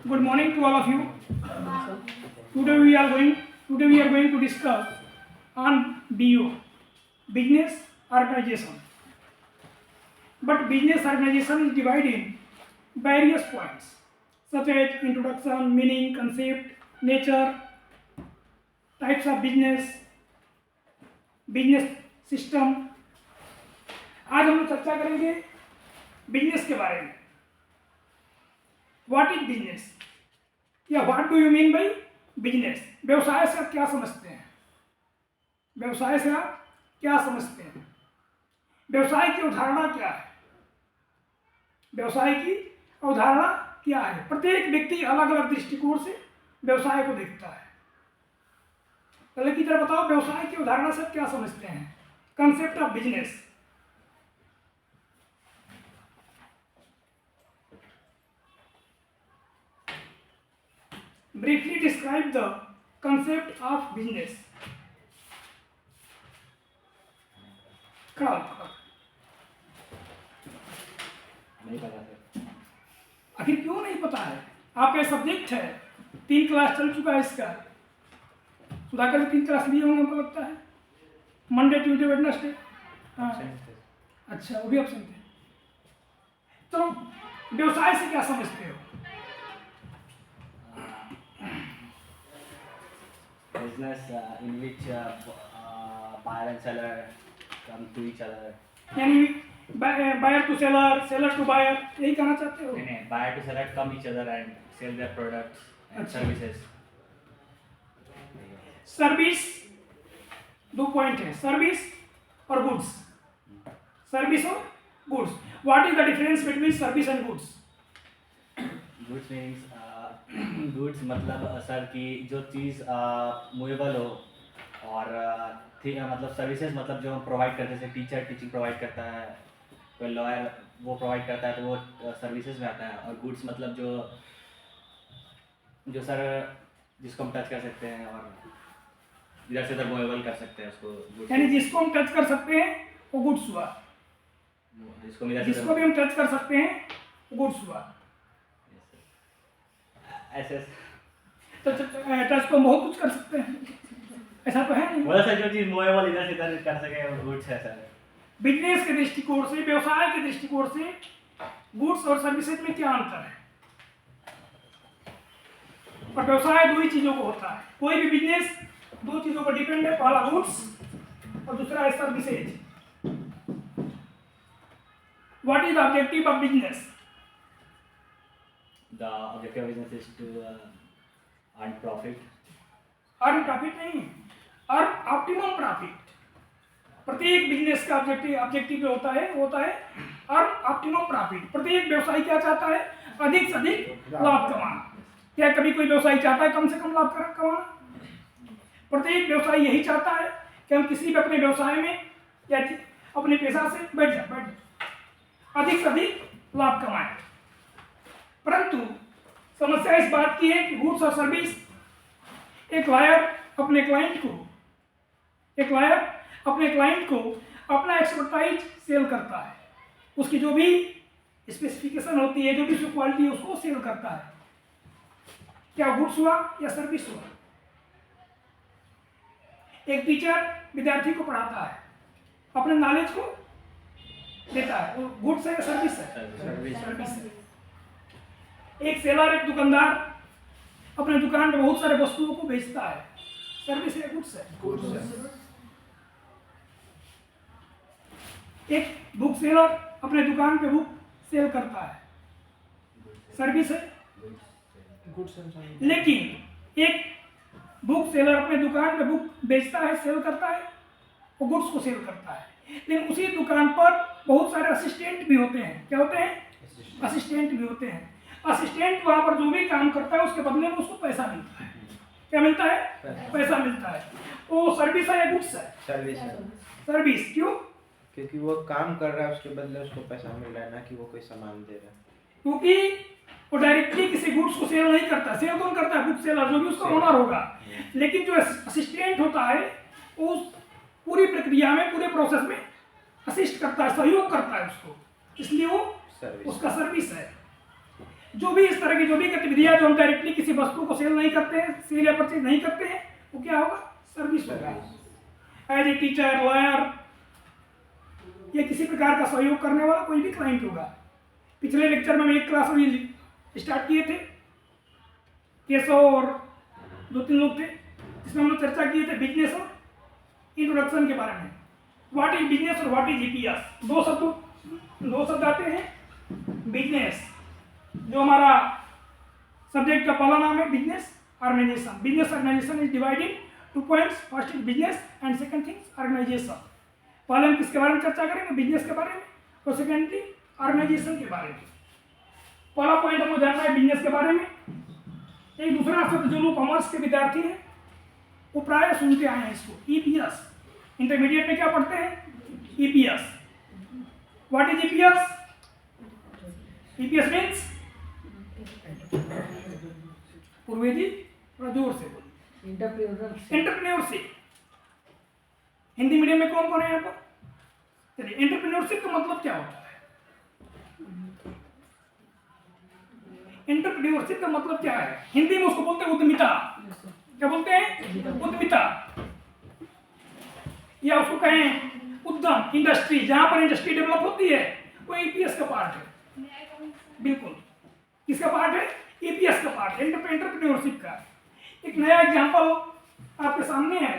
Good morning to all of you. Today we are going to discuss on BO, business organization. But business organization is divided in various points such as introduction, meaning, concept, nature, types of business, business system. आज हम लोग चर्चा करेंगे business के बारे में. What is business या what do you mean by business. व्यवसाय से आप क्या समझते हैं? व्यवसाय से आप क्या समझते हैं? व्यवसाय की अवधारणा क्या है? व्यवसाय की अवधारणा क्या है? प्रत्येक व्यक्ति अलग अलग दृष्टिकोण से व्यवसाय को देखता है. पहले की तरह बताओ, व्यवसाय की अवधारणा से क्या समझते हैं? Concept of business. Briefly describe the concept of business. नहीं पता सर. आखिर क्यों नहीं पता है? आपका सब्जेक्ट है, 3 क्लास चल चुका है इसका. सुधाकर भी 3 क्लास लिए होंगे हमको लगता है. Monday, Tuesday, Wednesday. हाँ, अच्छा, वो भी आप सुनते हैं. तो व्यवसाय से क्या समझते हो? Business in which buyer and seller come to each other. यानी buyer to seller, seller to buyer, यही कहना चाहते हो? नहीं, buyer to seller come each other and sell their products and services. Service, 2 point है, सर्विस और goods. Service और goods. What is the difference between service and goods? Goods means goods मतलब sir की जो चीज़ मूवेबल हो, और मतलब services मतलब जो हम प्रोवाइड करते हैं, जैसे टीचर टीचिंग प्रोवाइड करता है, कोई लॉयर वो प्रोवाइड करता है, तो वो सर्विसेज में आता है. और गुड्स मतलब जो सर जिसको हम टच कर सकते हैं और इधर से उधर मूवेबल कर सकते हैं उसको goods. यानी जिसको हम टच कर सकते हैं वो गुड्स हुआ, जिसको भी हम टच कर सकते हैं वो गुड्स हुआ. ऐसे तो टच को बहुत कुछ कर सकते हैं, ऐसा तो है नहीं. बोला सर जो चीज़ मूवेबल इधर से इधर कर सके वो गुड्स है सर. बिजनेस के दृष्टिकोण से, व्यवसाय के दृष्टिकोण से गुड्स और सर्विसेज में क्या अंतर है? और व्यवसाय 2 ही चीजों को होता है. कोई भी बिजनेस 2 चीजों पर डिपेंड है. पहला गुड्स और दूसरा है services. What is the objective of business? The objective of business is to earn profit. Earn profit नहीं, अर्न ऑप्टिमम प्रॉफिट. प्रत्येक बिजनेस का ऑब्जेक्टिव होता है अर्न ऑप्टिमम प्रॉफिट. प्रत्येक व्यवसायी क्या चाहता है? अधिक से अधिक लाभ कमाना. क्या कभी कोई व्यवसायी चाहता है कम से कम लाभ कमाना? प्रत्येक व्यवसायी यही चाहता है कि हम किसी भी अपने व्यवसाय में या अपने पेशा से बैठ जाए, अधिक से अधिक लाभ कमाए. परंतु समस्या इस बात की है कि गुड्स और सर्विस, एक लायर अपने क्लाइंट को अपना एक्सपर्टाइज सेल करता है. उसकी जो भी स्पेसिफिकेशन होती है, जो भी उसकी क्वालिटी है, उसको सेल करता है. क्या गुड्स हुआ या सर्विस हुआ? एक टीचर विद्यार्थी को पढ़ाता है, अपने नॉलेज को देता है, वो गुड्स है या सर्विस है? सर्विस है. एक सेलर, एक दुकानदार अपने दुकान में बहुत सारे वस्तुओं को बेचता है, सर्विस है, गुड्स है? एक बुक सेलर अपने दुकान पे बुक सेल करता है, सर्विस है? लेकिन एक बुक सेलर अपने दुकान पे बुक बेचता है, सेल करता है, वो गुड्स को सेल करता है. लेकिन उसी दुकान पर बहुत सारे असिस्टेंट भी होते हैं. क्या होते हैं? असिस्टेंट भी होते हैं. असिस्टेंट वहां पर जो भी काम करता है उसके बदले में उसको पैसा मिलता है. क्या मिलता है? पैसा मिलता है. वो सर्विस है या गुड्स है? सर्विस है. सर्विस. क्यों? क्योंकि वो काम कर रहा है, उसके बदले उसको पैसा मिल रहा है, ना कि वो कोई सामान दे रहा है. क्योंकि वो डायरेक्टली किसी गुड्स को सेल नहीं करता. सेल कौन करता है? बुक सेलर, जो भी उसका ओनर होगा. लेकिन जो असिस्टेंट होता है वो उस पूरी प्रक्रिया में, पूरे प्रोसेस में असिस्ट करता है, सहयोग करता है उसको, इसलिए वो उसका सर्विस है. जो भी इस तरह की जो भी गतिविधियां जो हम डायरेक्टली किसी वस्तु को सेल नहीं करते हैं, सेल या परचेज नहीं करते हैं, वो क्या होगा? सर्विस होगा। एज ए टीचर, लॉयर या किसी प्रकार का सहयोग करने वाला कोई भी क्लाइंट होगा। पिछले लेक्चर में हम एक क्लास अभी स्टार्ट किए थे, केशव और 2-3 लोग थे, जिसमें हम लोग चर्चा किए थे बिजनेस और इंट्रोडक्शन के बारे में। व्हाट इज बिजनेस और व्हाट इज ईपीएस, दो शब्द आते हैं। बिजनेस जो हमारा सब्जेक्ट का पहला नाम है, business organisation. Business organisation is divided 2 points, first is business and second thing organisation. पहले हम किसके बारे में चर्चा करेंगे? बिजनेस के बारे में, और सेकेंडली ऑर्गेनाइजेशन के बारे में। पहला पॉइंट हमको जानना है बिजनेस के बारे में। एक दूसरा शब्द जो लोग कॉमर्स के विद्यार्थी हैं वो प्राय सुनते आए हैं इसको, ईपीएस। इंटरमीडिएट में क्या पढ़ते हैं? EPS. What is EPS? EPS means, Purve ji थोड़ा जोर से बोलिए। एंटरप्रेन्योरशिप। हिंदी मीडियम में कौन कौन है यहाँ पर? चलिए, एंटरप्रेन्योरशिप का मतलब क्या होता है? एंटरप्रेन्योरशिप का मतलब क्या है? हिंदी में उसको बोलते हैं उद्यमिता। क्या बोलते हैं? उद्यमिता, या उसको कहें उद्यम, इंडस्ट्री। जहां पर इंडस्ट्री डेवलप होती है वो ईपीएस का पार्ट है। बिल्कुल, किसका पार्ट है? ईपीएस का पार्ट, एंटरप्रेन्योरशिप का। एक नया एग्जांपल आपके सामने है।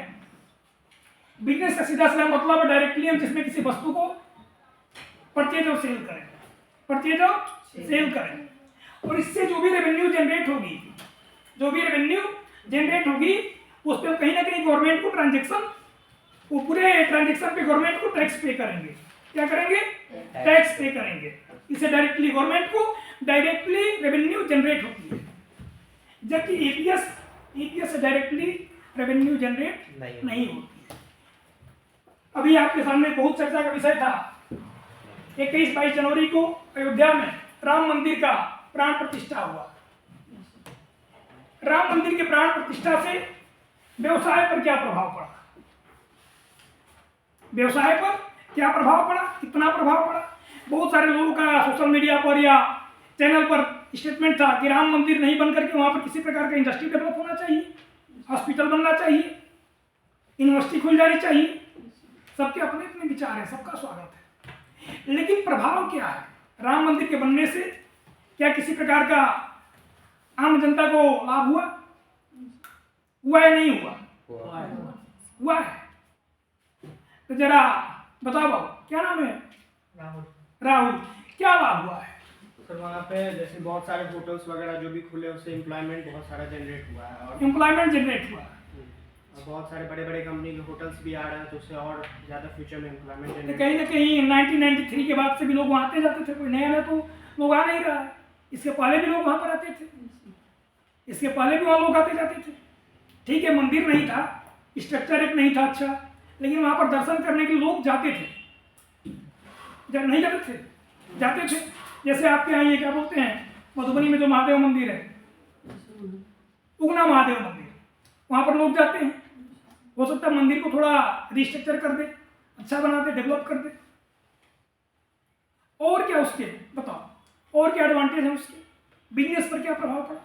बिजनेस का सीधा सीधा मतलब है डायरेक्टली हम जिसमें किसी वस्तु को परचेज और सेल करें, परचेज और सेल करें, और इससे जो भी रेवेन्यू जनरेट होगी, उस पर कहीं ना कहीं गवर्नमेंट को ट्रांजेक्शन, वो पूरे ट्रांजेक्शन पे गवर्नमेंट को टैक्स पे करेंगे। क्या करेंगे? टैक्स पे करेंगे। इससे डायरेक्टली गवर्नमेंट को डायरेक्टली रेवेन्यू जनरेट होती है, जबकि ईपीएस से डायरेक्टली रेवेन्यू जनरेट नहीं होती है। अभी आपके सामने बहुत चर्चा का विषय था, 21-22 जनवरी को अयोध्या में राम मंदिर का प्राण प्रतिष्ठा हुआ। राम मंदिर के प्राण प्रतिष्ठा से व्यवसाय पर क्या प्रभाव पड़ा? व्यवसाय पर क्या प्रभाव पड़ा? कितना प्रभाव पड़ा? बहुत सारे लोगों का सोशल मीडिया पर या चैनल पर स्टेटमेंट था कि राम मंदिर नहीं बनकर के वहां पर किसी प्रकार का इंडस्ट्री डेवलप होना चाहिए, हॉस्पिटल बनना चाहिए, यूनिवर्सिटी खुल जानी चाहिए। सबके अपने अपने विचार हैं, सबका स्वागत है, लेकिन प्रभाव क्या है? राम मंदिर के बनने से क्या किसी प्रकार का आम जनता को लाभ हुआ? हुआ या नहीं हुआ? हुआ है। तो जरा बताओ बाबू, क्या नाम है? राहुल, क्या लाभ हुआ है? सर वहाँ पे जैसे बहुत सारे होटल्स वगैरह जो भी खुले, उससे एम्प्लॉयमेंट बहुत सारा जनरेट हुआ है, और एम्प्लॉयमेंट जनरेट हुआ। बहुत सारे बड़े बड़े कंपनी के होटल्स भी आ रहे हैं, तो उससे और ज़्यादा फ्यूचर में एम्प्लॉयमेंट तो जनरेट। कहीं ना कहीं 1993 के बाद से भी लोग वहाँ आते जाते थे, कोई नया तो लोग आ नहीं रहा है। इसके पहले भी लोग वहाँ पर आते थे, इसके पहले भी वहाँ लोग आते जाते थे। ठीक है, मंदिर नहीं था, स्ट्रक्चर एक नहीं था अच्छा, लेकिन वहाँ पर दर्शन करने के लोग जाते थे। जब नहीं जाते थे, जाते थे। जैसे आपके यहाँ ये क्या बोलते हैं, मधुबनी में जो महादेव मंदिर है, उगना महादेव मंदिर, वहाँ पर लोग जाते हैं। हो सकता है मंदिर को थोड़ा रिस्ट्रक्चर कर दे, अच्छा बना दे, डेवलप कर दे। और क्या उसके बताओ, और क्या एडवांटेज है उसके? बिजनेस पर क्या प्रभाव पड़ा?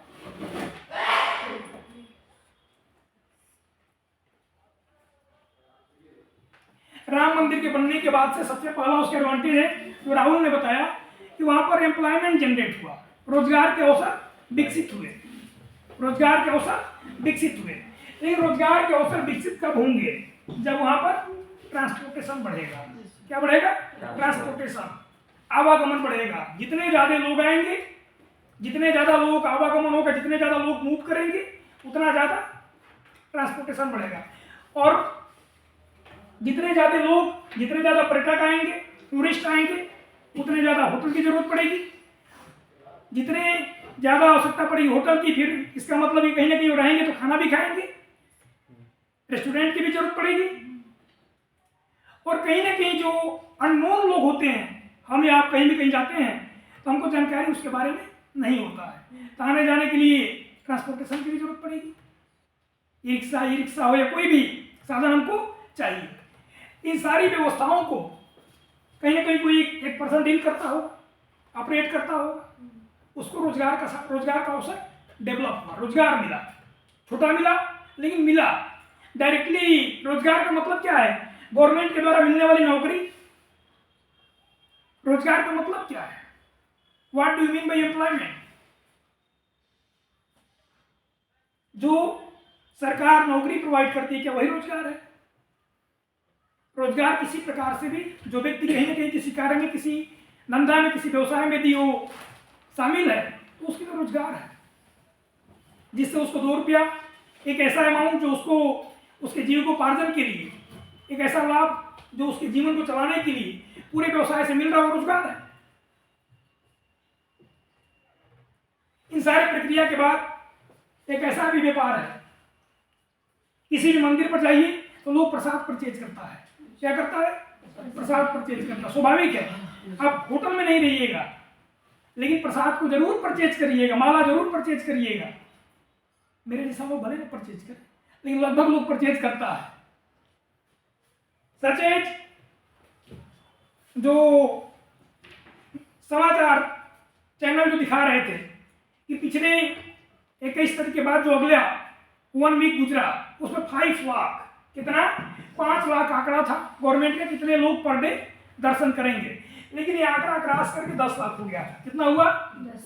राम मंदिर के बनने के बाद से सबसे पहला उसके एडवांटेज है जो राहुल ने बताया कि वहां पर एम्प्लॉयमेंट जनरेट हुआ, रोजगार के अवसर विकसित हुए, रोजगार के अवसर विकसित हुए। लेकिन रोजगार के अवसर विकसित कब होंगे? जब वहां पर ट्रांसपोर्टेशन बढ़ेगा। क्या बढ़ेगा? ट्रांसपोर्टेशन, आवागमन बढ़ेगा। जितने ज्यादा लोग आएंगे, जितने ज्यादा लोगों का आवागमन होगा, जितने ज्यादा लोग मूव करेंगे, उतना ज्यादा ट्रांसपोर्टेशन बढ़ेगा। और जितने ज्यादा लोग, जितने ज्यादा पर्यटक आएंगे, टूरिस्ट आएंगे, उतने ज्यादा होटल की जरूरत पड़ेगी। जितने ज्यादा आवश्यकता पड़ेगी होटल की, फिर इसका मतलब ये कहीं ना कहीं रहेंगे तो खाना भी खाएंगे, रेस्टोरेंट की भी जरूरत पड़ेगी। और कहीं ना कहीं जो अननोन लोग होते हैं, हम या आप कहीं भी कहीं जाते हैं तो हमको जानकारी उसके बारे में नहीं होता है, तो आने जाने के लिए ट्रांसपोर्टेशन की भी जरूरत पड़ेगी। ई रिक्शा हो या कोई भी साधन हमको चाहिए। इन सारी व्यवस्थाओं को कहीं ना कहीं कोई एक पर्सन डील करता होगा, ऑपरेट करता होगा। उसको रोजगार का अवसर डेवलप हुआ, रोजगार मिला, छोटा मिला लेकिन मिला। डायरेक्टली रोजगार का मतलब क्या है? गवर्नमेंट के द्वारा मिलने वाली नौकरी। रोजगार का मतलब क्या है? What do you mean by employment? जो सरकार नौकरी प्रोवाइड करती है, क्या वही रोजगार है? रोजगार किसी प्रकार से भी जो व्यक्ति कहीं ना कहीं किसी कार्य में, किसी धंधा में, किसी व्यवसाय में यदि वो शामिल है तो उसकी तो रोजगार है, जिससे उसको 2 रुपया, एक ऐसा अमाउंट जो उसको उसके जीविकोपार्जन के लिए, एक ऐसा लाभ जो उसके जीवन को चलाने के लिए पूरे व्यवसाय से मिल रहा हो, रोजगार है। इन सारी प्रक्रिया के बाद एक ऐसा भी व्यापार है, किसी भी मंदिर पर जाइए तो लोग प्रसाद परचेज करता है। क्या करता है? प्रसाद परचेज करता है। स्वाभाविक है, आप होटल में नहीं रहिएगा लेकिन प्रसाद को जरूर परचेज करिएगा, माला जरूर परचेज करिएगा। मेरे जैसा लोग भले ना परचेज करें लेकिन लगभग लोग परचेज करता है। सचेज जो समाचार चैनल जो दिखा रहे थे कि पिछले 21 तारीख के बाद जो अगला 1 वीक गुजरा उसमें 5 लाख, कितना? 5 लाख आंकड़ा था गवर्नमेंट का, कितने लोग पर डे दर्शन करेंगे, लेकिन ये आंकड़ा क्रॉस करके 10 लाख हो गया था। कितना हुआ?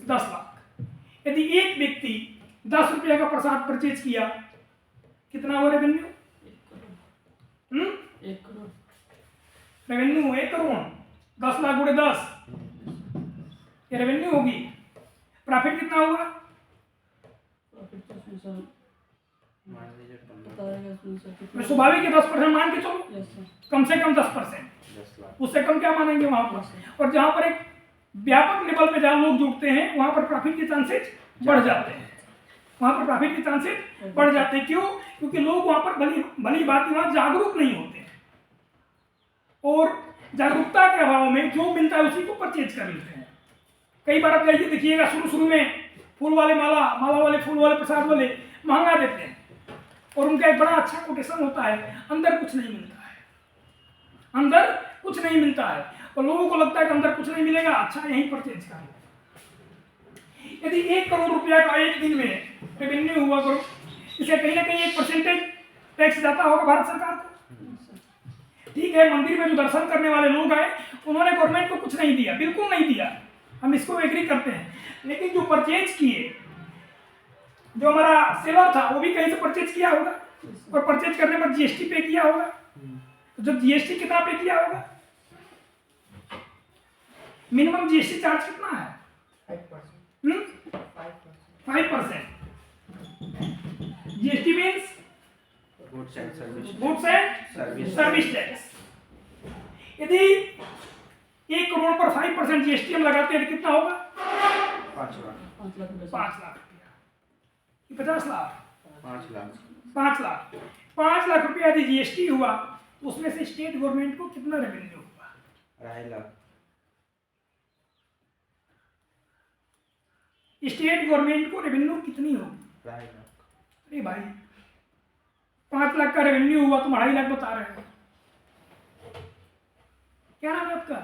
10 लाख। यदि एक व्यक्ति 10 रुपये का प्रसाद परचेज किया, कितना हुआ रेवेन्यू? 1 करोड़। रेवेन्यू 1 करोड़। 10 लाख गुणे 10, ये रेवेन्यू होगी। प्रॉफिट कितना होगा? प्रॉफिट तो उसमें सर मान लीजिए 15 बताएगा उसमें सर कितना। मैं स्वाभाविक है 10% मान के चलो, यस सर। कम से कम 10%, 10 लाख। उससे कम क्या मानेंगे वहां पर? और जहां पर एक व्यापक लेवल पे जहां लोग जुड़ते हैं वहां पर प्रॉफिट के चांसेस बढ़ जाते हैं, वहां पर प्रॉफिट के चांसेस बढ़ जाते हैं। क्यों? क्योंकि लोग वहां पर भली बात वहां जागरूक नहीं होते हैं और जागरूकता के अभाव में जो मिलता है उसी को परचेज कर लेते हैं। कई बार आप जाइए देखिएगा, शुरू में फूल वाले माला वाले, फूल वाले, प्रसाद वाले महंगा देते हैं और उनका एक बड़ा अच्छा कोटेशन होता है, अंदर कुछ नहीं मिलता है, अंदर कुछ नहीं मिलता है और लोगों को लगता है कि अंदर कुछ नहीं मिलेगा, अच्छा यहीं परचेज कर लो। यदि 1 करोड़ रुपया का एक दिन में रेवेन्यू हुआ करो, इसे कहीं ना कहीं 1% टैक्स जाता होगा भारत सरकार को। ठीक है, मंदिर में जो दर्शन करने वाले लोग आए उन्होंने गवर्नमेंट को कुछ नहीं दिया, बिल्कुल नहीं दिया, हम इसको एग्री करते हैं। लेकिन जो परचेज किए, जो हमारा सेलर था वो भी कहीं से परचेज किया होगा और परचेज करने पर जीएसटी पे किया होगा। तो जब जीएसटी कितना पे किया होगा? मिनिमम जीएसटी चार्ज कितना है? 5%। GST means goods and service service tax. यदि 1 करोड़ पर 5% जीएसटी हम लगाते हैं तो कितना होगा? 5 लाख। 5 लाख रुपए। 5 लाख रुपया, 50 लाख, 5 लाख। 5 लाख। 5 लाख रुपया यदि जीएसटी हुआ तो उसमें से स्टेट गवर्नमेंट को कितना रेवेन्यू हुआ? 2.5 लाख। स्टेट गवर्नमेंट को रेवेन्यू कितनी होगी? 2.5 लाख। अरे भाई 5 लाख का रेवेन्यू हुआ, तुम 2.5 लाख बता रहे हो। क्या नाम है आपका?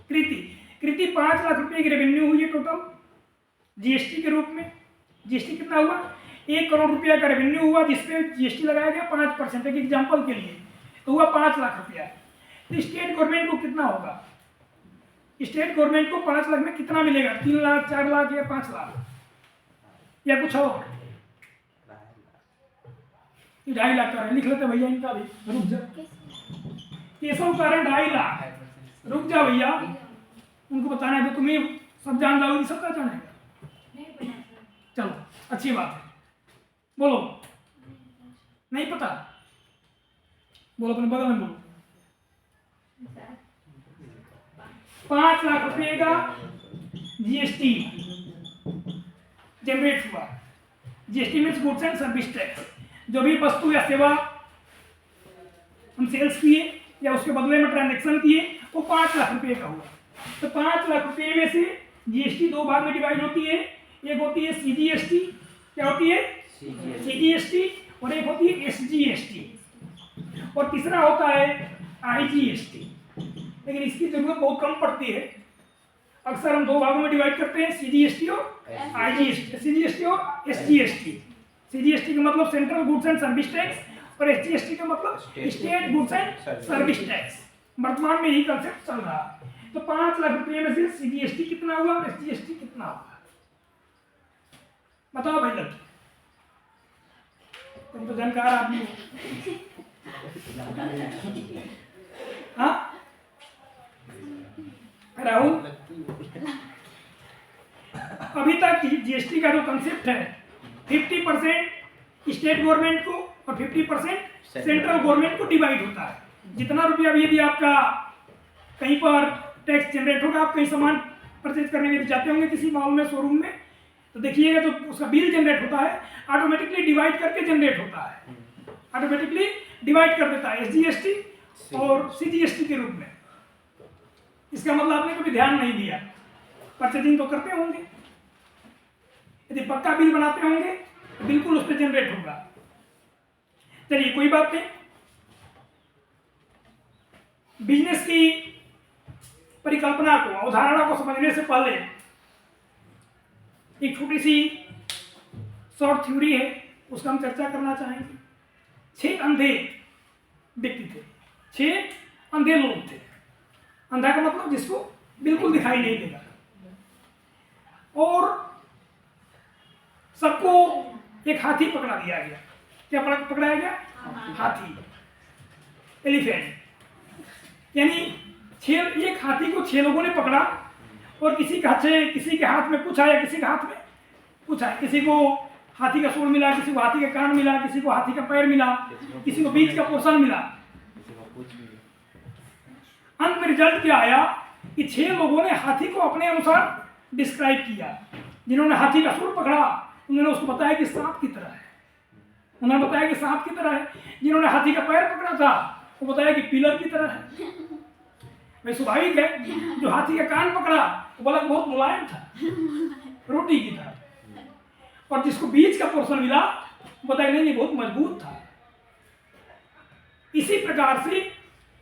कृति। कृति 5 लाख रुपए की रेवेन्यू हुई है टोटल जीएसटी के रूप में। जीएसटी कितना हुआ? 1 करोड़ रुपया का रेवेन्यू हुआ जिसपे जीएसटी लगाया गया 5%। एक एग्जाम्पल के लिए तो हुआ 5 लाख रुपया। तो स्टेट गवर्नमेंट को कितना होगा? स्टेट गवर्नमेंट को 5 लाख में कितना मिलेगा? 3 लाख, 4 लाख या 5 लाख या कुछ और? 2.5 लाख का है। लिख लेते भैया इनका भी, रुक जा। केशव का 2.5 लाख। रुक जा भैया, उनको बताना है तो तुम्हें सब जान जाओगी, सबका जानेगा। चलो अच्छी बात है, बोलो। नहीं पता? बोलो, अपने बगल में बोलो। 5 लाख रुपए का जीएसटी जनरेट हुआ। GST means goods and service tax. जो भी वस्तु या सेवा हम सेल्स किए या उसके बदले में ट्रांजैक्शन किए वो 5 लाख रुपए का हुआ। तो 5 लाख रुपए में से जीएसटी 2 भाग में डिवाइड होती है। एक होती है सीजीएसटी, क्या होती है? सीजीएसटी। और एक होती है एसजीएसटी और तीसरा होता है आईजीएसटी। लेकिन इसकी जरूरत बहुत कम पड़ती है। अक्सर हम दो भागों में डिवाइड करते हैं, CGST और IGST, CGST और SGST। CGST का मतलब central goods and service tax और SGST का मतलब state goods and service tax. वर्तमान में यही कंसेप्ट चल रहा है। तो 5 लाख रुपए में से CGST कितना हुआ और SGST कितना हुआ, बताओ भाई लड़की, तुम तो जानकार आदमी हो। हाँ राहुल, अभी तक GST का जो कंसेप्ट है 50% स्टेट गवर्नमेंट को और 50% सेंट्रल गवर्नमेंट को डिवाइड होता है। जितना रुपया भी यदि आपका कहीं पर टैक्स जनरेट होगा, आप कहीं सामान परचेज करने के लिए जाते होंगे किसी मॉल में, शोरूम में, तो देखिएगा जो उसका बिल जनरेट होता है ऑटोमेटिकली डिवाइड करके जनरेट होता है, ऑटोमेटिकली डिवाइड कर देता है SGST और CGST के रूप में। इसका मतलब आपने कभी ध्यान नहीं दिया, परचेजिंग तो करते होंगे, यदि पक्का बिल बनाते होंगे तो बिल्कुल उस पर जनरेट होगा। चलिए कोई बात नहीं, बिजनेस की परिकल्पना को, अवधारणा को समझने से पहले एक छोटी सी शॉर्ट थ्योरी है, उसका हम चर्चा करना चाहेंगे। 6 अंधे व्यक्ति थे, 6 अंधे लोग थे। अंधा का मतलब जिसको बिल्कुल दिखाई नहीं देगा, और सबको एक हाथी पकड़ा दिया गया। क्या पकड़ाया गया? हाथी, एलिफेंट। यानी एक हाथी को 6 लोगों ने पकड़ा, और किसी के हाथ में कुछ आया, किसी के हाथ में कुछ आया, किसी को हाथी का सूंड मिला, किसी को हाथी का कान मिला, किसी को हाथी का पैर मिला, किसी को बीच का पोर्शन मिला। अंत में रिजल्ट क्या आया कि 6 लोगों ने हाथी को अपने अनुसार डिस्क्राइब किया। जिन्होंने हाथी का सूंड पकड़ा उन्होंने उसको बताया कि सांप की तरह है, उन्होंने बताया कि सांप की तरह है। जिन्होंने हाथी का पैर पकड़ा था वो बताया कि पिलर की तरह है। भाई स्वाभाविक है, जो हाथी का कान पकड़ा वो बोला बहुत मुलायम था, रोटी की तरह, और जिसको बीच का पोर्शन मिला वो बताया नहीं बहुत मजबूत था। इसी प्रकार से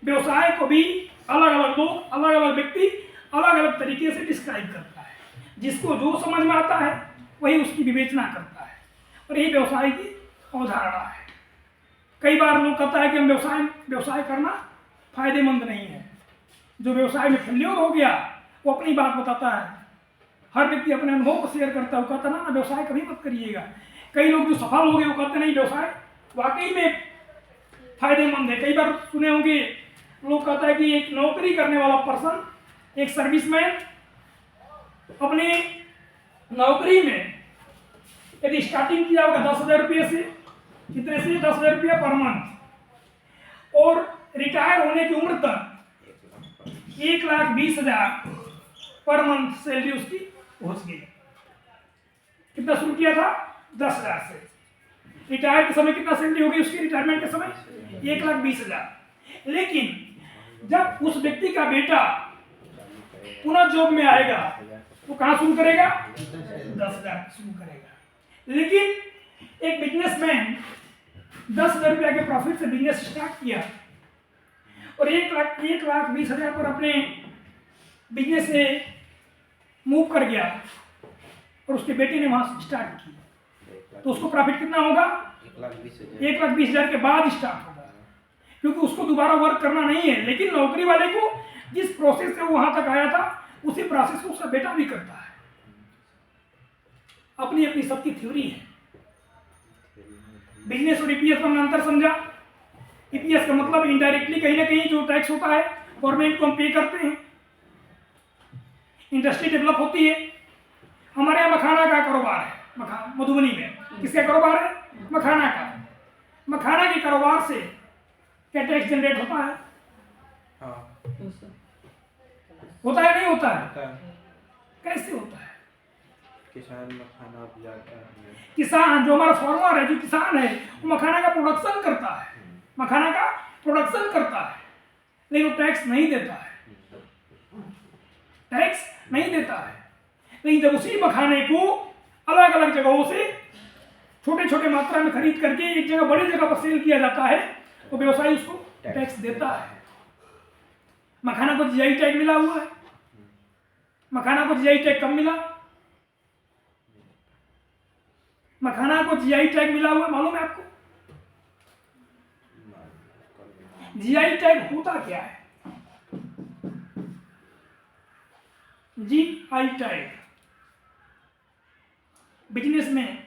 व्यवसाय को भी अलग अलग लोग, अलग अलग व्यक्ति अलग अलग तरीके से डिस्क्राइब करता है। जिसको जो समझ में आता है वही उसकी विवेचना करता है, और यही व्यवसाय की अवधारणा है। कई बार लोग कहता है कि हम व्यवसाय करना फायदेमंद नहीं है। जो व्यवसाय में फेल्योर हो गया वो अपनी बात बताता है, हर व्यक्ति अपने अनुभव को शेयर करता है। वो कहता ना व्यवसाय कभी मत करिएगा। कई लोग जो सफल हो गए वो कहते नहीं व्यवसाय वाकई में फायदेमंद है। कई बार सुने होंगे लोग कहता है कि एक नौकरी करने वाला पर्सन, एक सर्विसमैन, अपने नौकरी में यदि स्टार्टिंग किया होगा 10,000 रुपये से, कितने से 10,000 रुपया पर मंथ, और रिटायर होने की उम्र तक 1,20,000 पर मंथ सैलरी उसकी पहुंच गई। कितना शुरू किया था? 10,000 से। रिटायर के समय कितना सैलरी होगी उसकी? रिटायरमेंट के समय 1,20,000। लेकिन जब उस व्यक्ति का बेटा पुनः जॉब में आएगा तो कहाँ शुरू करेगा? 10,000 शुरू करेगा। लेकिन एक बिजनेसमैन 10,000 रुपया के प्रॉफिट से बिजनेस स्टार्ट किया और 1,20,000 पर अपने बिजनेस से मूव कर गया और उसके बेटे ने वहां से स्टार्ट की, तो उसको प्रॉफिट कितना होगा? 1,20,000 के बाद स्टार्ट होगा, क्योंकि उसको दोबारा वर्क करना नहीं है। लेकिन नौकरी वाले को जिस प्रोसेस से वो वहां तक आया था उसी प्रोसेस को उसका बेटा भी करता है। अपनी अपनी सबकी थ्योरी है। बिजनेस और ईपीएस में अंतर समझा? ईपीएस का मतलब इनडायरेक्टली कहीं ना कहीं जो टैक्स होता है गवर्नमेंट को हम पे करते हैं, इंडस्ट्री डेवलप होती है। हमारे यहाँ मखाना का कारोबार है, मधुबनी में किसका कारोबार है? मखाना का। मखाना के कारोबार से क्या टैक्स जनरेट होता है? होता है नहीं होता है? कैसे होता है? किसान मखाना उपजाता है। किसान जो हमारा फार्मर है, जो किसान है, वो मखाना का प्रोडक्शन करता है, मखाना का प्रोडक्शन करता है, लेकिन वो टैक्स नहीं देता है, टैक्स नहीं देता है। लेकिन जब उसी मखाने को अलग अलग जगहों से छोटे छोटे मात्रा में खरीद करके एक जगह बड़ी जगह पर सेल किया जाता है तो व्यवसायी उसको टैक्स देता है। मखाना को जीआई टैग मिला हुआ है, मखाना को जीआई टैग कब मिला? मखाना को जीआई टैग मिला हुआ मालूम है आपको? जीआई टैग होता क्या है? जीआई टैग बिजनेस में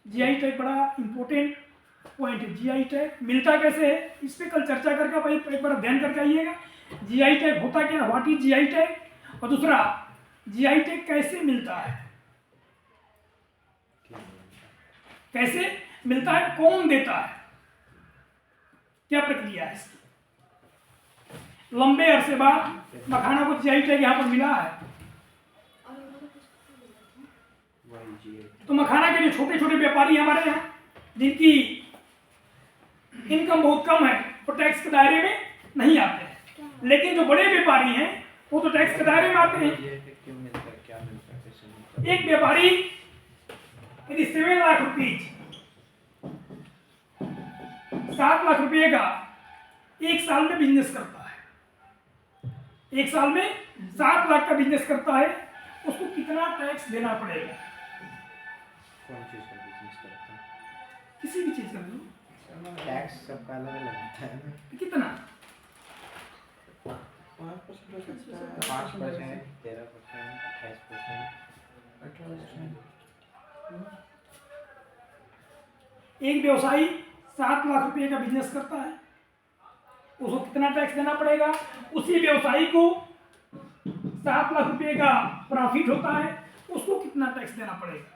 जीआई टैग बड़ा इंपॉर्टेंट पॉइंट है। जीआई टैग मिलता कैसे है, इस पे कल चर्चा करके भाई एक बार ध्यान करके आइएगा। जीआई टैग होता क्या है, व्हाट इज जीआई टैग, और दूसरा जीआई टैग कैसे मिलता है, कैसे मिलता है, कौन देता है, क्या प्रक्रिया है इसकी। लंबे अरसे बाद मखाना को जीआई टैग यहाँ पर मिला है, तो मखाना के जो छोटे छोटे व्यापारी हमारे यहाँ जिनकी इनकम बहुत कम है वो टैक्स के दायरे में नहीं आते हैं, लेकिन जो बड़े व्यापारी हैं वो तो टैक्स के दायरे में आते हैं। क्यों मिलता है, क्या मिलता है, कैसे मिलता है? एक व्यापारी यदि 7 लाख रुपीज 7 लाख रुपये का एक साल में बिजनेस करता है, एक साल में 7 लाख का बिजनेस करता है, उसको कितना टैक्स देना पड़ेगा? कौन चीज का बिजनेस करता है? किसी भी चीज का लो, टैक्स सबका अलग अलग होता है ना। कितना? 5% हो सकता है, 5%, 13%, 28%, 18%। एक व्यवसायी 7 लाख रुपए का बिजनेस करता है, उसको कितना टैक्स देना पड़ेगा? उसी व्यवसायी को 7 लाख रुपए का प्रॉफिट होता है, उसको कितना टैक्स देना पड़ेगा?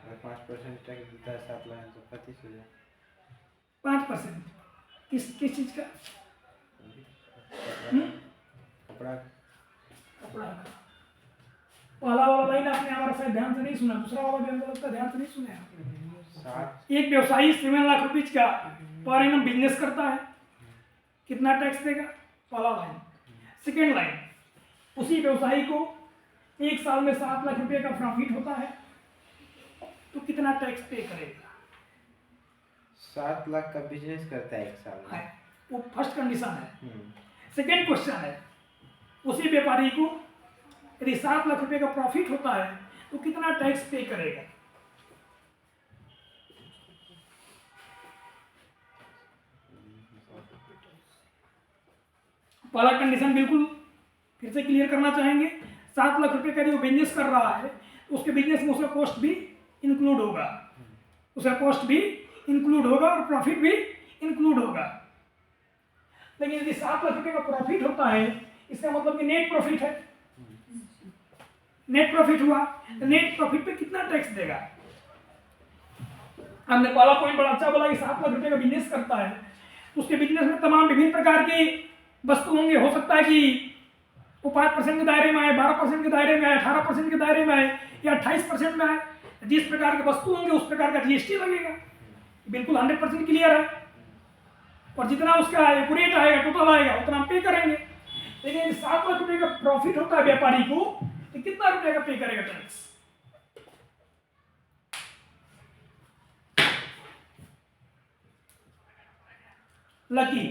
अगर 5% टैक्स देता है 7 लाख तो 25,000। 5%? किस चीज का? कपड़ा कपड़ा का। पहला वाला लाइन आपने हमारा शायद ध्यान से नहीं सुना, दूसरा वाला भी हमको लगता है ध्यान से नहीं सुना आपने। 7 एक व्यवसायी 7 लाख रुपीज का पर एनम बिजनेस करता है, कितना टैक्स देगा? पहला लाइन। सेकेंड लाइन, उसी व्यवसायी को एक साल में 7 लाख रुपए का प्रॉफिट होता है, तो कितना टैक्स पे करेगा? 7 लाख का बिजनेस करता है एक साल में। है, वो फर्स्ट कंडीशन है। हम्म, सेकेंड क्वेश्चन है, उसी व्यापारी को यदि 7 लाख रुपए का प्रॉफिट होता है तो कितना टैक्स पे करेगा? पहला कंडीशन बिल्कुल फिर से क्लियर करना चाहेंगे। 7 लाख रुपए का यदि वो बिजनेस कर रहा है तो उसके बिजनेस में उसका कॉस्ट भी इंक्लूड होगा, उसका कॉस्ट भी इंक्लूड होगा और प्रॉफिट भी इंक्लूड होगा। लेकिन यदि 7 लाख रुपए का प्रॉफिट होता है, इसका मतलब कि नेट प्रॉफिट है, नेट प्रॉफिट हुआ, तो नेट प्रॉफिट पे कितना टैक्स देगा? हमने पहला पॉइंट बड़ा अच्छा बोला कि 7 लाख रुपए का बिजनेस करता है, तो उसके बिजनेस में तमाम विभिन्न प्रकार के वस्तु होंगे। हो सकता है कि वो 5% के दायरे में आए, 12% के दायरे में आए, 18% के दायरे में आए या 28% में आए। जिस प्रकार के वस्तु होंगे उस प्रकार का जीएसटी लगेगा, बिल्कुल 100% क्लियर है। और जितना उसका एक्यूरेट आएगा, टोटल आएगा, उतना हम पे करेंगे। लेकिन यदि 7 लाख रुपए का प्रॉफिट होता है व्यापारी को, तो कितना रुपए का पे करेगा टैक्स? लकी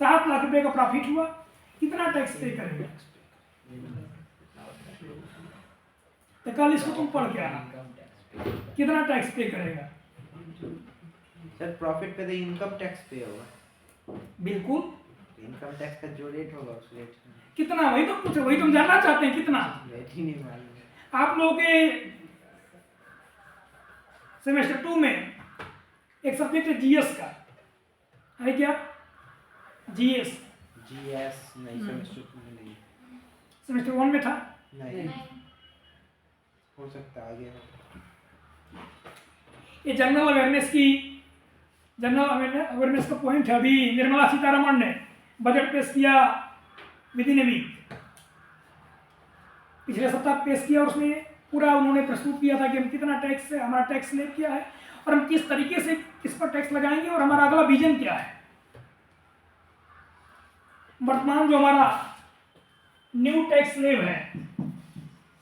7 लाख रुपए का प्रॉफिट हुआ, कितना टैक्स पे करेगा? तो कल इसको तुम पढ़ के आना, कितना टैक्स पे करेगा? सर प्रॉफिट पे तो इनकम टैक्स पे होगा। बिल्कुल। इनकम टैक्स का जो रेट होगा उस रेट में। कितना? वही तो पूछो, वही तुम जानना चाहते हैं, कितना? रेट ही नहीं मालूम है। आप लोगों के सेमेस्टर 2 में एक सब्जेक्ट है जीएस का, है क्या? जीएस जीएस नहीं, सेमेस्टर 2 में नहीं। सेमेस्टर 1 में था। नहीं हो सकता है आगे हो। ये जनरल अवेयरनेस का पॉइंट है। अभी निर्मला सीतारमण ने बजट पेश किया विद इन ए वीक, पिछले सप्ताह पेश किया, और उसमें पूरा उन्होंने प्रस्तुत किया था कि हम कितना टैक्स से हमारा टैक्स स्लैब क्या है और हम किस तरीके से किस पर टैक्स लगाएंगे और हमारा अगला विजन क्या है। वर्तमान जो हमारा न्यू टैक्स स्लैब है,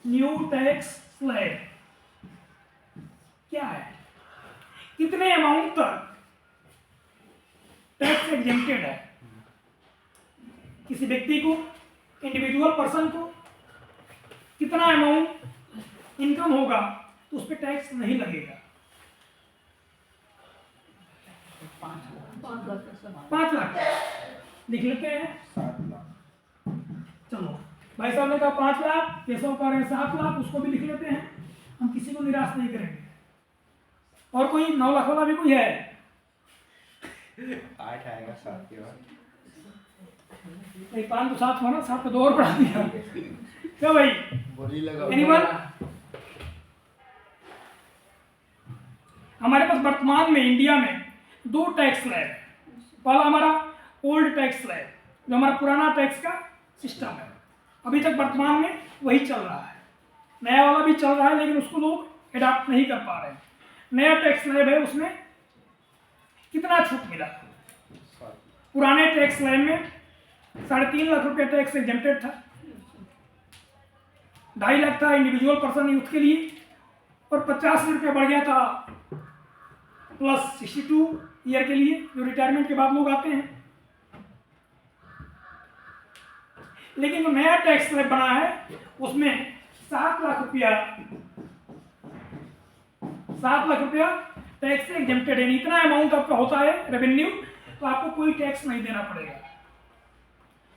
न्यू टैक्स स्लैब क्या है, कितने अमाउंट तक टैक्स एग्जेम्प्टेड है। किसी व्यक्ति को, इंडिविजुअल पर्सन को कितना अमाउंट इनकम होगा तो उस पर टैक्स नहीं लगेगा। 5 लाख ऐसा 5 लाख लिख लेते हैं। 7 लाख। चलो भाई साहब ने कहा 5 लाख, केशव कह रहे हैं 7 लाख, उसको भी लिख लेते हैं। हम किसी को निराश नहीं करेंगे। और कोई 9 लाख वाला भी कोई है? 8 आएगा 7 के बाद। 5 तो 7 हुआ ना, 7 पे 2 और बढ़ा दिया। क्या भाई? बोली लगा। एनीवन? हमारे पास वर्तमान में इंडिया में 2 टैक्स स्लैब है। पहला हमारा ओल्ड टैक्स स्लैब, जो हमारा पुराना टैक्स का सिस्टम है, अभी तक वर्तमान में वही चल रहा है। नया वाला भी चल रहा है, लेकिन उसको लोग एडाप्ट नहीं कर पा रहे हैं। नया टैक्स स्लैब है, उसमें कितना छूट मिला? पुराने टैक्स स्लैब में 3.5 लाख रुपये टैक्स एग्जेम्प्टेड था, 2.5 लाख था इंडिविजुअल पर्सन यूथ के लिए, और 50 रुपये बढ़ गया था प्लस 62 ईयर के लिए, जो रिटायरमेंट के बाद लोग आते हैं। लेकिन जो नया टैक्स स्लैब बना है उसमें 7 लाख रुपया टैक्स से एग्जेम्प्टेड है। इतना अमाउंट आपका होता है रेवेन्यू, तो आपको कोई टैक्स नहीं देना पड़ेगा।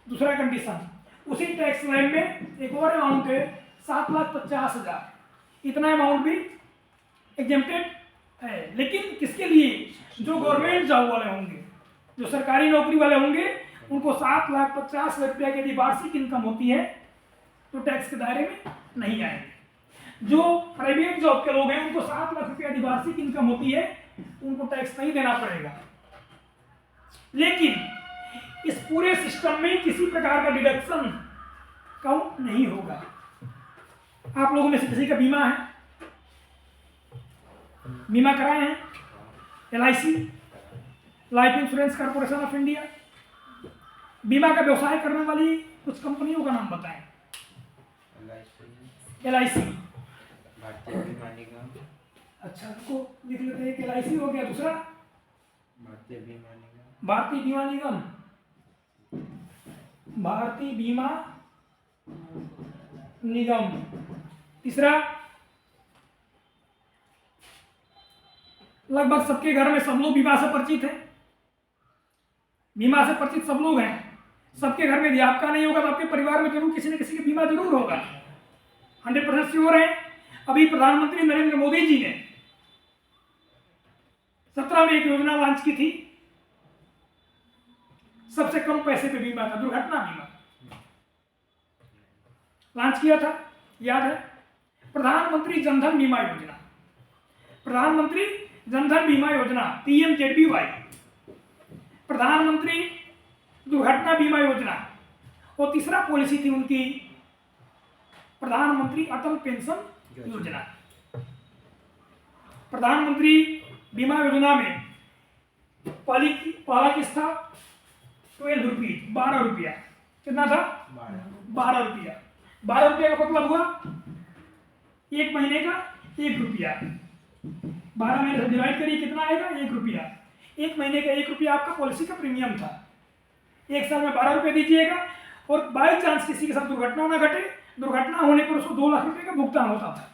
दूसरा कंडीशन, उसी टैक्स स्लैब में एक और अमाउंट है 7,50,000, इतना अमाउंट भी एग्जेम्प्टेड है। लेकिन किसके लिए? जो गवर्नमेंट जॉब वाले होंगे, जो सरकारी नौकरी वाले होंगे, उनको 7,50,000 रुपया की यदि वार्षिक इनकम होती है तो टैक्स के दायरे में नहीं आएंगे। जो प्राइवेट जॉब के लोग हैं, उनको 7 लाख रुपया यदि वार्षिक इनकम होती है, उनको टैक्स नहीं देना पड़ेगा। लेकिन इस पूरे सिस्टम में किसी प्रकार का डिडक्शन काउंट नहीं होगा। आप लोगों में से किसी का बीमा है? बीमा कराए हैं? LIC, life insurance corporation of India. बीमा का व्यवसाय करने वाली कुछ कंपनियों का नाम बताएं। LIC, भारतीय बीमा निगम। अच्छा, को लिख लेते हैं कि LIC हो गया। दूसरा भारतीय बीमा निगम। भारतीय बीमा निगम, भारतीय बीमा निगम। तीसरा, लगभग सबके घर में सब लोग बीमा से परिचित हैं। बीमा से परिचित सब लोग हैं। सबके घर में यदि आपका नहीं होगा तो आपके परिवार में जरूर किसी न किसी का बीमा जरूर होगा। 100% श्योर है। अभी प्रधानमंत्री नरेंद्र मोदी जी ने 17 में एक योजना लॉन्च की थी, सबसे कम पैसे पे बीमा था, दुर्घटना बीमा लॉन्च किया था, याद है? प्रधानमंत्री जनधन बीमा योजना, प्रधानमंत्री जनधन बीमा योजना PMJBY, प्रधानमंत्री दुर्घटना बीमा योजना, और तीसरा पॉलिसी थी उनकी प्रधानमंत्री अटल पेंशन योजना। प्रधानमंत्री बीमा योजना में पहला किस्त था 12 रुपीज, 12 रुपया। कितना था? 12 रुपया। 12 रुपया का मतलब हुआ 1 महीने का 1 रुपया। 12 महीने से डिवाइड करिए, कितना आएगा? 1 रुपया। 1 महीने का 1 रुपया आपका पॉलिसी का प्रीमियम था। 1 साल में 12 रुपये दीजिएगा, और बाई चांस किसी के साथ दुर्घटना ना घटे, दुर्घटना होने पर उसको 2 लाख रुपए का भुगतान होता था।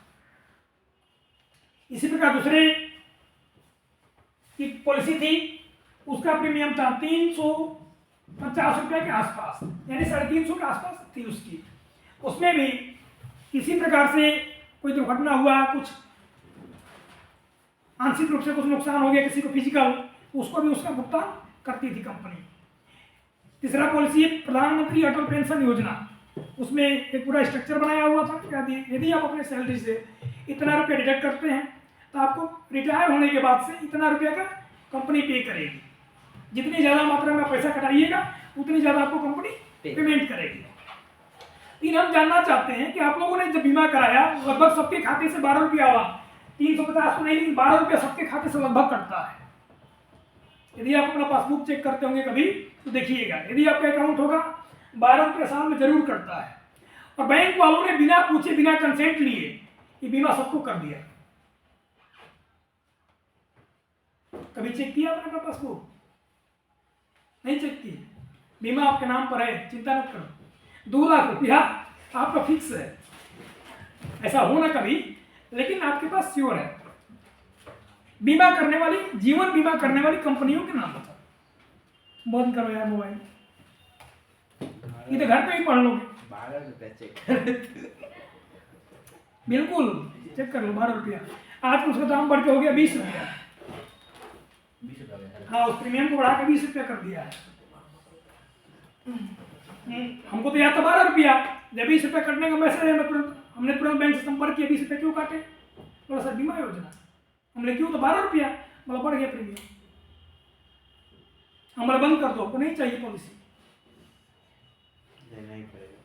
इसी प्रकार दूसरे की पॉलिसी थी, उसका प्रीमियम था 350 रुपये के आसपास, यानी 350 के आसपास थी उसकी। उसमें भी किसी प्रकार से कोई दुर्घटना हुआ, कुछ आंशिक रूप से कुछ नुकसान हो गया किसी को फिजिकल, उसको भी उसका भुगतान करती थी कंपनी। तीसरा पॉलिसी प्रधानमंत्री अटल पेंशन योजना, उसमें एक पूरा स्ट्रक्चर बनाया हुआ था कि यदि आप अपने सैलरी से इतना रुपया डिडक्ट करते हैं तो आपको रिटायर होने के बाद से इतना रुपया का कंपनी पे करेगी। जितनी ज़्यादा मात्रा में पैसा कटाइएगा उतनी ज़्यादा आपको कंपनी पेमेंट करेगी। लेकिन हम जानना चाहते हैं कि आप लोगों ने जब बीमा कराया, लगभग सबके खाते से 12 रुपया आवा, 350 तो नहीं, लेकिन 12 रुपया सबके खाते से लगभग कटता है। यदि आप अपना पासबुक चेक करते होंगे कभी तो देखिएगा, यदि आपका अकाउंट होगा 12 रुपये साल में जरूर कटता है। और बैंक वालों ने बिना पूछे, बिना कंसेंट लिए ये बीमा सबको कर दिया। कभी चेक किया आपने अपना पासबुक? नहीं चेक की, बीमा आपके नाम पर है, चिंता मत करो। 2 लाख रुपया आपका फिक्स है, ऐसा हो ना कभी, लेकिन आपके पास श्योर है। बीमा करने वाली, जीवन बीमा करने वाली कंपनियों के नाम बताओ। बंद करो यार मोबाइल, ये तो घर पे ही पढ़ लोगे। 12 रुपये चेक बिल्कुल चेक कर लो, 12 रुपया। आज उसका दाम बढ़ के हो गया 20 रुपया। 20 रुपये हो गया सर। हाँ, उस प्रीमियम को बढ़ा के 20 रुपया कर दिया है। हमको तो याद था 12 रुपया। जब 20 रुपया कटने का मैसेज है, हमने तुरंत बैंक से संपर्क किया, 20 रुपये क्यों काटे? बोला सर बीमा योजना। हमने क्यों? तो 12 रुपया। बोला बढ़ गया प्रीमियम, हमारा बंद कर दो, आपको नहीं चाहिए पॉलिसी। नहीं पड़ेगा।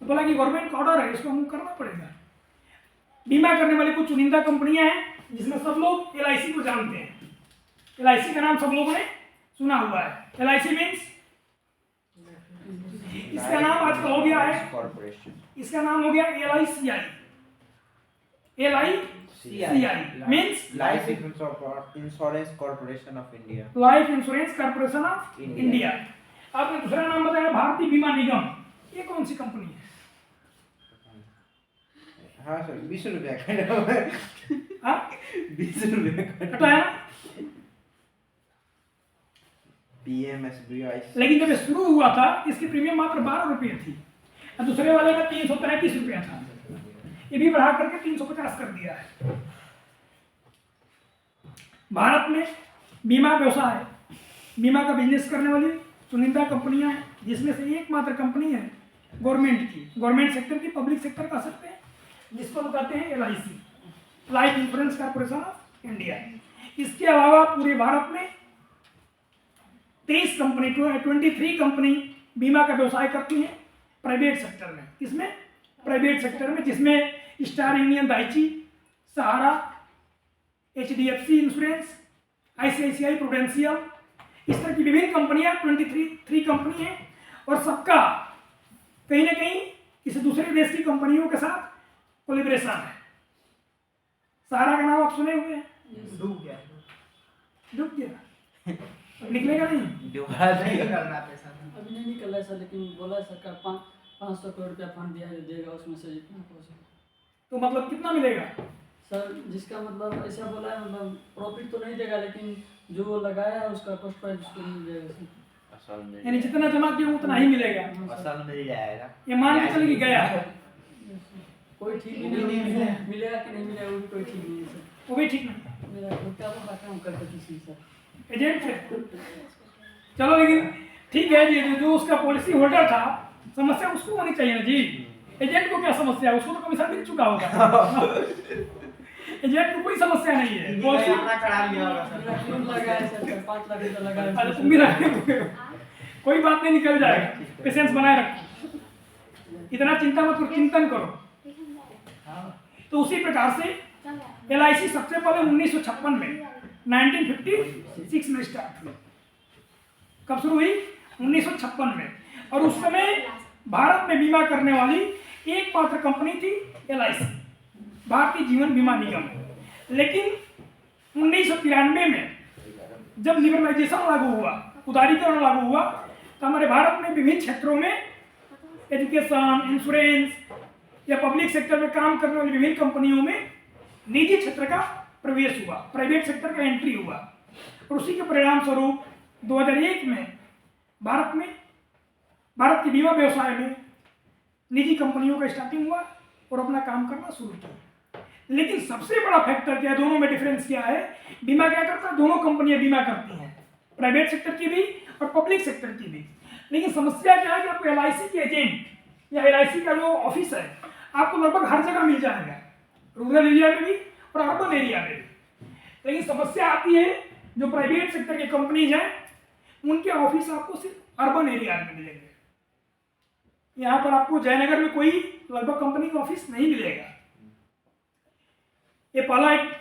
तो बोला कि गवर्नमेंट का ऑर्डर है, इसको हमको करना पड़ेगा। बीमा करने वाली कुछ चुनिंदा कंपनियां हैं जिसमें सब लोग LIC को जानते हैं। LIC का नाम सब लोगों ने सुना हुआ है। LIC मीन्स, इसका नाम आजकल हो गया है, कॉर्पोरेशन। इसका नाम हो गया LICI। LICI means life insurance corporation of India. Life insurance corporation of India. आपने दूसरा नाम बताया भारतीय बीमा निगम। ये कौन सी कंपनी है? हाँ सर, 20 रुपया कटा हुआ है। हाँ, 20 रुपया कटा है ना? PMSBI। लेकिन जब ये शुरू हुआ था, इसकी प्रीमियम मात्र 12 रुपये थी और दूसरे वाले का 335 रुपया था। ये भी बढ़ा करके 350 कर दिया है। भारत में बीमा व्यवसाय, बीमा का बिजनेस करने वाली चुनिंदा कंपनियां हैं, जिसमें से एकमात्र कंपनी है गवर्नमेंट की, गवर्नमेंट सेक्टर की, पब्लिक सेक्टर कह सकते हैं, जिसको हम कहते हैं LIC, life insurance corporation of India. इसके अलावा पूरे भारत में 23 कंपनी, 23 कंपनी बीमा का व्यवसाय करती हैं प्राइवेट सेक्टर में। किसमें? प्राइवेट सेक्टर में, जिसमें स्टार यूनियन दाइची, सहारा, HDFC इंश्योरेंस, ICICI प्रूडेंशियल, इस तरह की विभिन्न कंपनियां 23 कंपनी हैं और सबका कहीं ना कहीं किसी दूसरे देश की कंपनियों के साथ कोलिब्रेशन है। सहारा का नाम आप सुने हुए हैं? डूब गया, अब निकलेगा नहीं। नहीं करना पैसा। अभी नहीं निकल रहा है सर, लेकिन बोला है सरकार 500 करोड़ रुपया फंड दिया है, देगा उसमें से जितना हो सके। तो मतलब कितना मिलेगा? सर जिसका मतलब ऐसा बोला है, मतलब प्रॉफिट तो नहीं देगा, लेकिन जो वो लगाया है उसका कॉस्ट प्राइस उसको मिल जाएगा सर। असल में यानी जितना जमा किया उतना ही मिलेगा। असल मिल जाएगा। ये मान के चल के गया, कोई ठीक नहीं मिलेगा कि नहीं मिलेगा, वो भी कोई ठीक नहीं है सर। वो भी ठीक नहीं। मेरा खुद का वो काम करके किसी सर एजेंट है, चलो लेकिन ठीक है जी, जो उसका पॉलिसी होल्डर था, समस्या उसको होनी चाहिए ना जी। एजेंट को क्या समस्या है? उसको तो कमीशन मिल चुका होगा। एजेंट को कोई समस्या नहीं है। पॉलिसी अपना करा लिया होगा सर। मेरा क्यों लगा है सर, 5 लाख रुपया लगा है। अरे तुम भी रखे, कोई बात नहीं, निकल जाएगा। पेशेंस बनाए रखो, इतना चिंता मत करो, चिंतन करो। तो उसी प्रकार से LIC सबसे पहले 1956 में 1956 में स्टार्ट हुई। कब शुरू हुई? 1956 में। और उस समय भारत में बीमा करने वाली एकमात्र कंपनी थी LIC, भारतीय जीवन बीमा निगम। लेकिन 1993 में जब लिबरलाइजेशन लागू हुआ, उदारीकरण लागू हुआ, तो हमारे भारत में विभिन्न क्षेत्रों में एजुकेशन, इंश्योरेंस या पब्लिक सेक्टर में काम करने वाली विभिन्न कंपनियों में निजी क्षेत्र का प्रवेश हुआ, प्राइवेट सेक्टर का एंट्री हुआ। और उसी के परिणाम स्वरूप 2001 में भारत के बीमा व्यवसाय में निजी कंपनियों का स्टार्टिंग हुआ और अपना काम करना शुरू किया। लेकिन सबसे बड़ा फैक्टर क्या है, दोनों में डिफरेंस क्या है? बीमा क्या करता है? दोनों कंपनियां बीमा करती हैं, प्राइवेट सेक्टर की भी और पब्लिक सेक्टर की भी। लेकिन समस्या क्या है कि आपको LIC के एजेंट या LIC का जो ऑफिस है, आपको लगभग हर जगह मिल जाएगा, रूरल एरिया में भी और अर्बन एरिया में भी। लेकिन समस्या आती है, जो प्राइवेट सेक्टर की कंपनीज हैं, उनके ऑफिस आपको सिर्फ अर्बन एरिया में मिलेंगे। यहाँ पर आपको जयनगर में कोई लगभग कंपनी का ऑफिस नहीं मिलेगा। ये पहला एक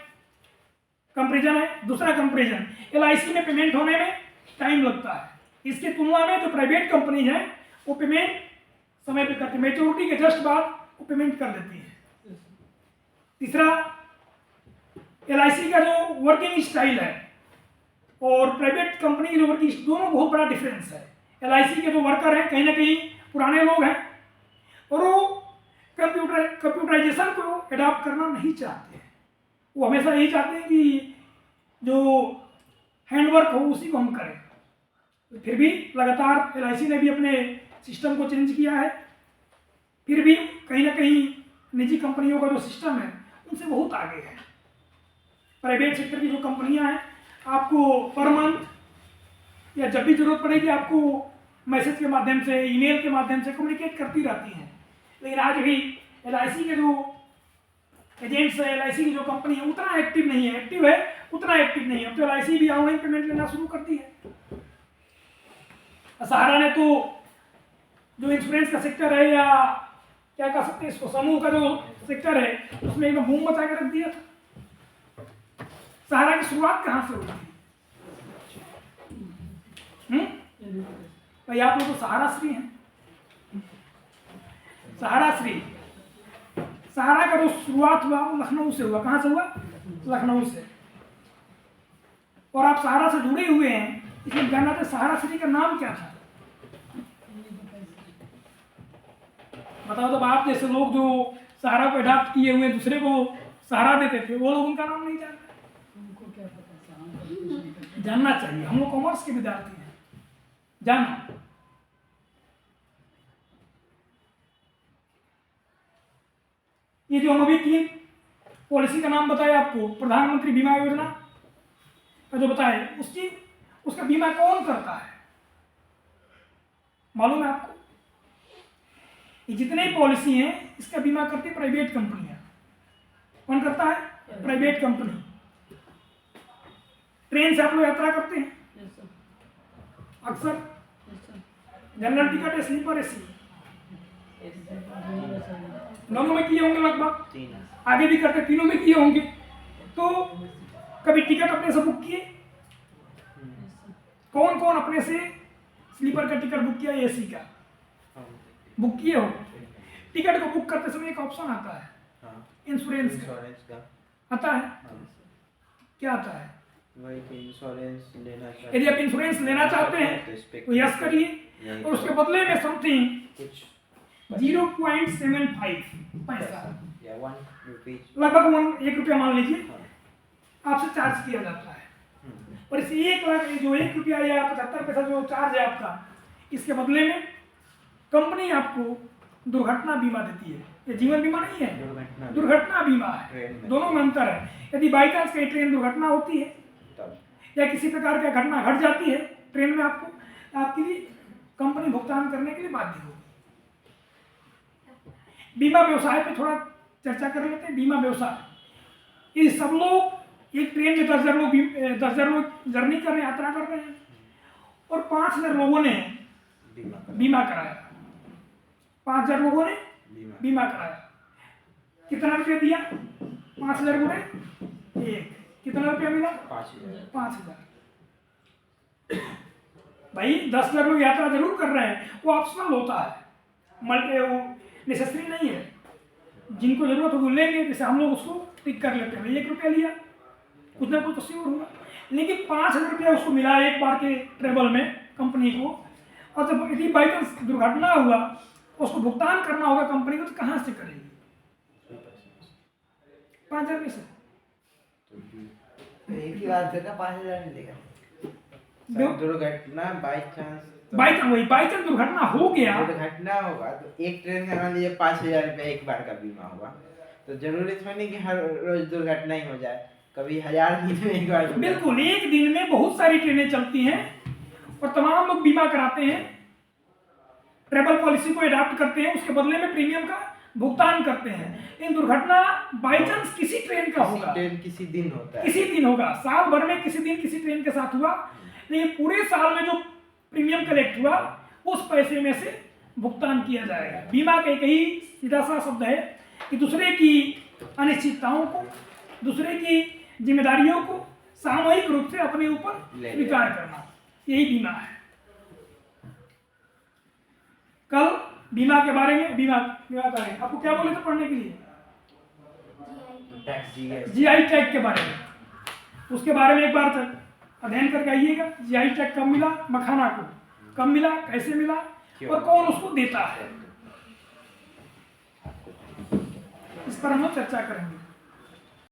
कंपेरिजन है। दूसरा कंपेरिजन, LIC में पेमेंट होने में टाइम लगता है, इसकी तुलना में जो प्राइवेट कंपनी है वो पेमेंट समय पे करती है, मैच्योरिटी के जस्ट बाद वो पेमेंट कर देती है। तीसरा, LIC का जो वर्किंग स्टाइल है और प्राइवेट कंपनी के जो वर्कर्स, दोनों बहुत बड़ा डिफरेंस है। LIC के जो वर्कर हैं कहीं ना कहीं पुराने लोग हैं और वो कंप्यूटराइजेशन को अडॉप्ट करना नहीं चाहते हैं। वो हमेशा यही चाहते हैं कि जो हैंडवर्क हो उसी को हम करें। फिर भी लगातार LIC ने भी अपने सिस्टम को चेंज किया है, फिर भी कहीं ना कहीं निजी कंपनियों का जो सिस्टम है उनसे बहुत आगे है। प्राइवेट सेक्टर की जो कंपनियां हैं आपको पर मंथ या जब भी जरूरत पड़ेगी आपको मैसेज के माध्यम से, ईमेल के माध्यम से कम्युनिकेट करती रहती हैं। लेकिन आज भी LIC के जो एजेंट्स है, LIC की जो कंपनी है उतना एक्टिव नहीं है, एक्टिव है उतना एक्टिव नहीं है। अब तो LIC भी ऑनलाइन पेमेंट लेना शुरू कर दी है। सहारा ने तो जो इंश्योरेंस का सेक्टर है या क्या कह सकते हैं इसको, समूह का जो सेक्टर है उसमें एकदम बूम मचा के रख दिया था। सहारा की शुरुआत कहाँ से हुई थी? भाई आप लोग तो सहारा श्री हैं। सहारा श्री, सहारा का जो शुरुआत हुआ वो लखनऊ से हुआ। कहाँ से हुआ? लखनऊ से। और आप सहारा से जुड़े हुए हैं, इसलिए जानना था सहारा श्री का नाम क्या था? बताओ। तो आप जैसे लोग जो सहारा को अडॉप्ट किए हुए दूसरे को सहारा देते थे, वो लोग उनका नाम नहीं जानते। उनको क्या पता? जानना चाहिए, हम लोग कॉमर्स के विद्यार्थी हैं, जानना। ये जो हम अभी 3 पॉलिसी का नाम बताया आपको, प्रधानमंत्री बीमा योजना का जो बताया, उसका बीमा कौन करता है मालूम है आपको? ये जितने पॉलिसी हैं इसका बीमा करती प्राइवेट कंपनियां। कौन करता है? Private company. ट्रेन से आप लोग यात्रा करते हैं Yes, sir. अक्सर, Yes, sir. जनरल टिकट है, स्लीपर एसी, Yes, दोनों में किए होंगे लगभग, 3 आगे भी करते, तीनों में किए होंगे। तो कभी टिकट अपने से बुक किए? sir. कौन कौन अपने से स्लीपर का टिकट बुक किया, AC का बुक किए हो? टिकट को बुक करते समय एक ऑप्शन आता है इंश्योरेंस का, इंश्योरेंस का। आता है। हाँ, क्या आता है? वही कि इंश्योरेंस लेना चाहते यदि आप इंश्योरेंस लेना चाहते तो हैं इस पे तो यस करिए, नहीं और उसके बदले में समथिंग कुछ 0.75 पैसा, या 1 रुपीज लगभग 1 रुपया मान लीजिए, हाँ। आपसे चार्ज किया जाता है। और इस 1 लाख जो 1 रुपया या 75 पैसा जो चार्ज है आपका, इसके बदले में कंपनी आपको दुर्घटना बीमा देती है। ये जीवन बीमा नहीं है, दुर्घटना बीमा है। ट्रेन में। दोनों में अंतर है। यदि बाई चांस कहीं ट्रेन दुर्घटना होती है तब या किसी प्रकार की घटना घट जाती है ट्रेन में, आपके लिए कंपनी भुगतान करने के लिए बाध्य होगी। बीमा व्यवसाय पे थोड़ा चर्चा कर लेते हैं। बीमा व्यवसाय, ये सब लोग एक ट्रेन में 10,000 लोग जर्नी कर रहे हैं, यात्रा कर रहे हैं, और 5,000 लोगों ने बीमा कराया। 5,000 लोगों ने बीमा कराया। कितना रुपया दिया? 5,000 गुणे 1, कितना रुपया मिला? 5,000। भाई 10,000 लोग यात्रा जरूर कर रहे हैं, वो ऑप्शनल होता है, मल्टी वो नेसेसरी नहीं है। जिनको जरूरत हो वो लेंगे, जैसे हम लोग उसको टिक कर लेते हैं। 1 रुपया लिया, कुछ ना कुछ तो श्योर होगा। लेकिन 5,000 रुपया उसको मिला एक बार के ट्रेवल में कंपनी को, और जब यदि बाई चांस दुर्घटना हुआ उसको भुगतान करना होगा कंपनी को, तो कहाँ से करेगी? 5,000 में से एक ही बात करना 5,000 मिलेगा। दुर्घटना बाई चांस बाई चांस दुर्घटना हो गया, दुर्घटना होगा तो एक ट्रेन का मान लीजिए 5,000 रुपये एक बार का बीमा होगा, तो जरूरी थोड़ी नहीं कि हर रोज दुर्घटना ही हो जाए, कभी 1000 दिन में एक बार। बिल्कुल, एक दिन में बहुत सारी ट्रेनें चलती हैं और तमाम लोग बीमा कराते हैं, ट्रेवल पॉलिसी को अडॉप्ट करते हैं, उसके बदले में प्रीमियम का भुगतान करते हैं। इन दुर्घटना बाई चांस किसी ट्रेन का होगा, ट्रेन किसी दिन होता है, किसी दिन होगा, साल भर में किसी दिन किसी ट्रेन के साथ हुआ, लेकिन पूरे साल में जो प्रीमियम कलेक्ट हुआ उस पैसे में से भुगतान किया जाएगा। बीमा का एक ही सीधा सा शब्द है कि दूसरे की अनिश्चितताओं को, दूसरे की जिम्मेदारियों को सामूहिक रूप से अपने ऊपर स्वीकार करना, यही बीमा है। कल बीमा के बारे में बीमा करें, आपको क्या बोले थे पढ़ने के लिए? टैक्स GI टैग के बारे में, उसके बारे में एक बार अध्ययन करके आइएगा जीआई टैग कब मिला मखाना को, कब मिला, कैसे मिला और कौन उसको देता है, इस पर हम लोग चर्चा करेंगे।